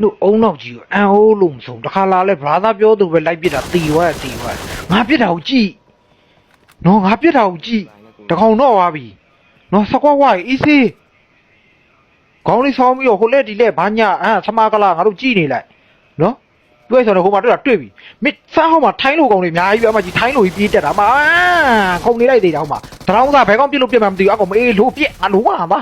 တို့အုံနောက်ကြီးကိုအန်အိုးလို့မဆုံးတခါလာလဲဘာသာပြောသူပဲလိုက်ပြစ်တာတီသွားငါပြစ်တာကိုကြည့်နော်ငါပြစ်တာကိုကြည့်တကောင်တော့သွားပြီနော်စကွာဝါအေးစေးခေါင်းလေးဆောင်းပြီးတော့ဟိုလက်ဒီလက်ဘာညာဆမာကလာငါတို့ကြည့်နေလိုက်နော်တွေ့ဆိုတော့ဟိုမှာတွေ့ပြီမစ်စားဟောမှာထိုင်းလိုကောင်တွေအများကြီးပဲအမကြီးထိုင်းလိုကြီးပြေးတက်တာမှာခုံနေလိုက်သေးတာဟိုမှာတရောင်းသားဘယ်ကောင်ပြစ်လို့ပြစ်မှမသိဘူးအကောင်အေးလိုပြက်ငါလိုမှာပါ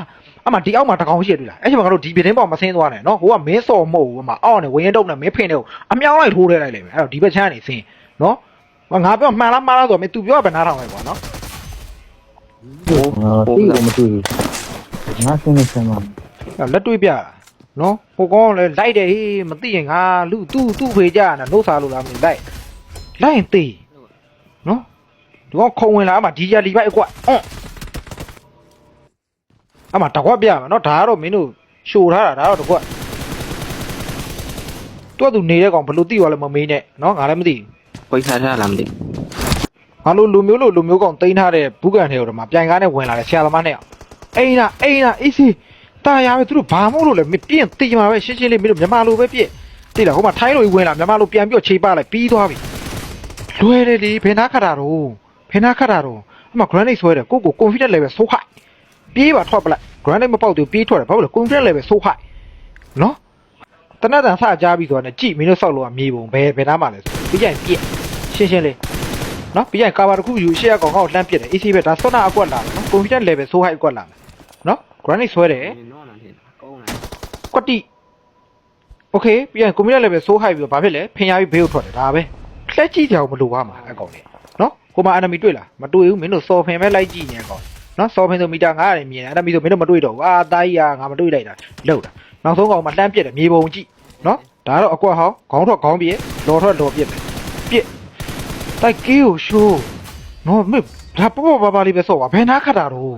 အမဒီအောက်မှာတကောင်ရှိတွေ့လားအဲ့ချိန်မှာငါတို့ဒီပြတင်းပေါ်မဆင်းသွားနဲ့နော်ဟိုကမင်းစော်မဟုတ်ဘူးအမအောက်ကနေဝင်းတုံနဲ့မင်းဖင်တွေကိုအမြောင်းလိုက်ထိုးထဲလိုက်လိမ့်မယ်အဲ့တော့ဒီဘက်ချမ်းနေဆင်းနော်ငါပြောမှန်လားမှားလားဆိုတော့မင်း तू ပြောပဲနားထောင်လိုက်ကွာနော်တီးကိုမတွေ့ဘူးငါစနေစမ်းမှာလက်တွေ့ပြနော်ဟိုကောင်လည်းလိုက်တယ်ဟေးမသိရင်ငါလူသူ့ဖေကြရတာနှုတ်စားလို့လားမသိလိုက်ရင်သေးနော်ဒီကောင်ခုံဝင်လာအမဒီကြလီပိုက်အကွအမတကွက်ပြမယ်နော်ဒါကတော့မင်းတို့ရှို့ထားတာဒါတော့တကွက်သူနေတဲ့ကောင်ဘလို့သိသွားလဲမမေးနဲ့နော်ငါလည်းမသိပိတ်ထားလားမသိငါလူမျိုးကောင်တိန်းထားတဲ့ဘူးကန်ထဲကိုတော့မှပြိုင်ကားနဲ့ဝင်လာတယ်ဆရာသမားနဲ့အိမ်နာအေးစီတာယာပဲသူတို့ဘာမို့လို့လဲမပြင်းတီမှာပဲရှင်းလေးမင်းတို့မြန်မာလိုပဲပြည့်သိလားဟိုမှာထိုင်းလိုဝင်လာမြန်မာလိုပြန်ပြီးခြေပလိုက်ပြီးသွားပြီလွယ်တယ်လေဖေနာခတ်တာတော့အမ granite ဆွဲတယ်ကို confidence level ဆိုးခိုက်ပြေးပါထွက်ပလိုက် granite မပေါက်သေးပြေးထွက်တယ်ဘာလို့လဲ confidence level ဆိုးခိုက်နော်တနတ်တန်ဆကြားပြီးဆိုတော့ကြည့်မင်းတို့ဆောက်လို့ကမြေပုံဘယ်နားမှာလဲပြီးရင်ပြည့်ရှင်းလေးနော်ပြီးရင်ကာဘာတစ်ခုယူရှေ့ကောင်ကောက်လှမ်းပြစ်တယ် AC ပဲဒါဆွနာအကွက်လာနော် confidence level ဆိုးခိုက်အကွက်လာနော် granite ဆွဲတယ်ကွက်တိโอเคပြီးရင် confidence level ဆိုးခိုက်ပြီးတော့ဘာဖြစ်လဲဖင်ရပြီးဘေးကိုထွက်တယ်ဒါပဲလက်ကြည့်ကြအောင်မလိုပါမှာအကောင်လေးနော်ကိုမ enemy တွေ့လားမတွေ့ဘူးမင်းတို့စော်ဖင်ပဲလိုက်ကြည့်နေကောင်နော်စော်ဖင်ဆိုမီတာ900မြင်တယ် enemy ဆိုမင်းတို့မတွေ့တော့ဘူးတာကြီးငါမတွေ့လိုက်တာလောက်တာနောက်ဆုံးကောင်မှလှမ်းပြစ်တယ်မြေပုံကြည့်နော်ဒါတော့အကွက်ဟောင်းခေါင်းထွက်ခေါင်းပြေလော်ထွက်လော်ပြစ်ပြစ်တိုက်ကေးကိုရှိုးနော်မင်းဒါပေါ့ပါလေးပဲစော့ပါဘယ်နာခတ်တာတော့